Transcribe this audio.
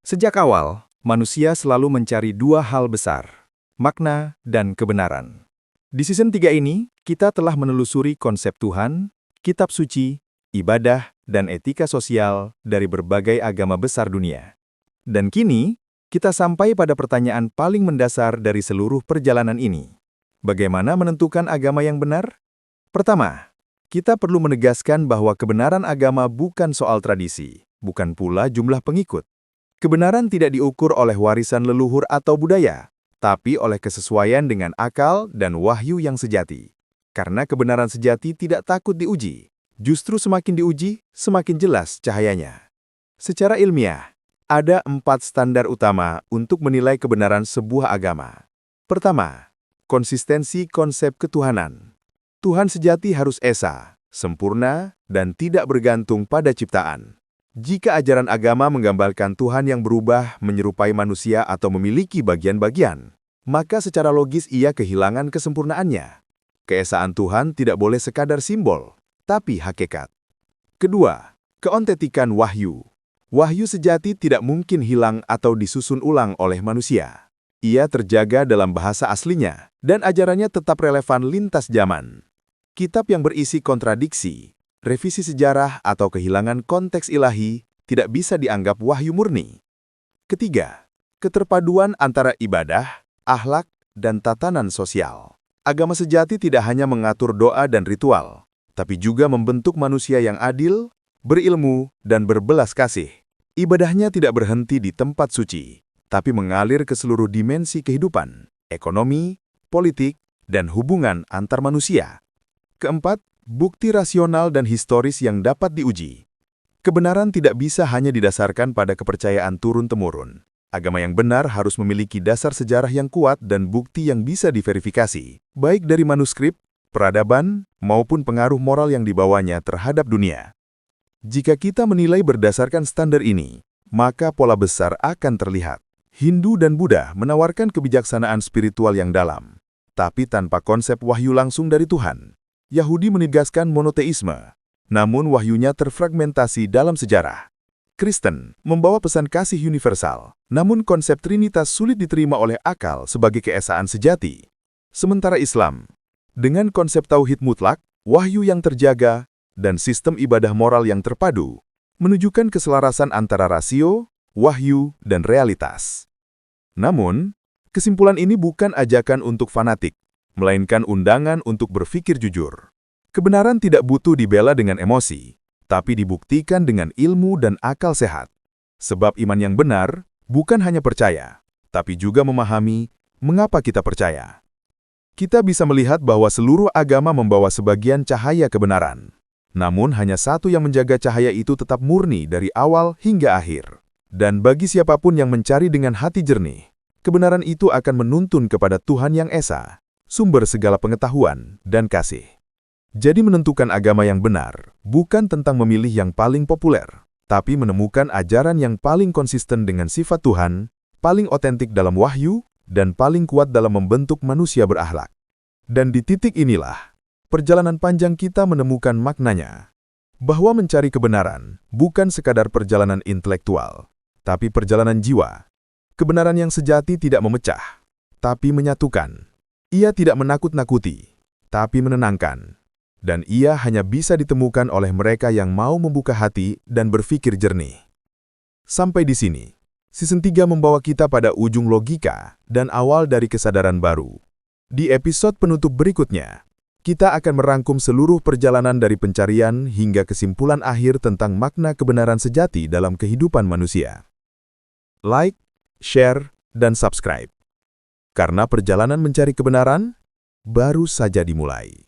Sejak awal, manusia selalu mencari dua hal besar, makna dan kebenaran. Di season 3 ini, kita telah menelusuri konsep Tuhan, kitab suci, ibadah, dan etika sosial dari berbagai agama besar dunia. Dan kini, kita sampai pada pertanyaan paling mendasar dari seluruh perjalanan ini. Bagaimana menentukan agama yang benar? Pertama, kita perlu menegaskan bahwa kebenaran agama bukan soal tradisi, bukan pula jumlah pengikut. Kebenaran tidak diukur oleh warisan leluhur atau budaya, tapi oleh kesesuaian dengan akal dan wahyu yang sejati. Karena kebenaran sejati tidak takut diuji, justru semakin diuji, semakin jelas cahayanya. Secara ilmiah, ada 4 standar utama untuk menilai kebenaran sebuah agama. Pertama, konsistensi konsep ketuhanan. Tuhan sejati harus esa, sempurna, dan tidak bergantung pada ciptaan. Jika ajaran agama menggambarkan Tuhan yang berubah menyerupai manusia atau memiliki bagian-bagian, maka secara logis ia kehilangan kesempurnaannya. Keesaan Tuhan tidak boleh sekadar simbol, tapi hakikat. Kedua, keontentikan wahyu. Wahyu sejati tidak mungkin hilang atau disusun ulang oleh manusia. Ia terjaga dalam bahasa aslinya, dan ajarannya tetap relevan lintas zaman. Kitab yang berisi kontradiksi, revisi sejarah atau kehilangan konteks ilahi tidak bisa dianggap wahyu murni. Ketiga, keterpaduan antara ibadah, akhlak, dan tatanan sosial. Agama sejati tidak hanya mengatur doa dan ritual, tapi juga membentuk manusia yang adil, berilmu, dan berbelas kasih. Ibadahnya tidak berhenti di tempat suci, tapi mengalir ke seluruh dimensi kehidupan, ekonomi, politik, dan hubungan antar manusia. Keempat, bukti rasional dan historis yang dapat diuji. Kebenaran tidak bisa hanya didasarkan pada kepercayaan turun-temurun. Agama yang benar harus memiliki dasar sejarah yang kuat dan bukti yang bisa diverifikasi, baik dari manuskrip, peradaban, maupun pengaruh moral yang dibawanya terhadap dunia. Jika kita menilai berdasarkan standar ini, maka pola besar akan terlihat. Hindu dan Buddha menawarkan kebijaksanaan spiritual yang dalam, tapi tanpa konsep wahyu langsung dari Tuhan. Yahudi menegaskan monoteisme, namun wahyunya terfragmentasi dalam sejarah. Kristen membawa pesan kasih universal, namun konsep Trinitas sulit diterima oleh akal sebagai keesaan sejati. Sementara Islam, dengan konsep tauhid mutlak, wahyu yang terjaga, dan sistem ibadah moral yang terpadu, menunjukkan keselarasan antara rasio, wahyu, dan realitas. Namun, kesimpulan ini bukan ajakan untuk fanatik, melainkan undangan untuk berpikir jujur. Kebenaran tidak butuh dibela dengan emosi, tapi dibuktikan dengan ilmu dan akal sehat. Sebab iman yang benar bukan hanya percaya, tapi juga memahami mengapa kita percaya. Kita bisa melihat bahwa seluruh agama membawa sebagian cahaya kebenaran. Namun hanya satu yang menjaga cahaya itu tetap murni dari awal hingga akhir. Dan bagi siapapun yang mencari dengan hati jernih, kebenaran itu akan menuntun kepada Tuhan yang esa, sumber segala pengetahuan dan kasih. Jadi menentukan agama yang benar bukan tentang memilih yang paling populer, tapi menemukan ajaran yang paling konsisten dengan sifat Tuhan, paling otentik dalam wahyu, dan paling kuat dalam membentuk manusia berakhlak. Dan di titik inilah, perjalanan panjang kita menemukan maknanya. Bahwa mencari kebenaran bukan sekadar perjalanan intelektual, tapi perjalanan jiwa. Kebenaran yang sejati tidak memecah, tapi menyatukan. Ia tidak menakut-nakuti, tapi menenangkan. Dan ia hanya bisa ditemukan oleh mereka yang mau membuka hati dan berpikir jernih. Sampai di sini, season 3 membawa kita pada ujung logika dan awal dari kesadaran baru. Di episode penutup berikutnya, kita akan merangkum seluruh perjalanan dari pencarian hingga kesimpulan akhir tentang makna kebenaran sejati dalam kehidupan manusia. Like, share, dan subscribe. Karena perjalanan mencari kebenaran baru saja dimulai.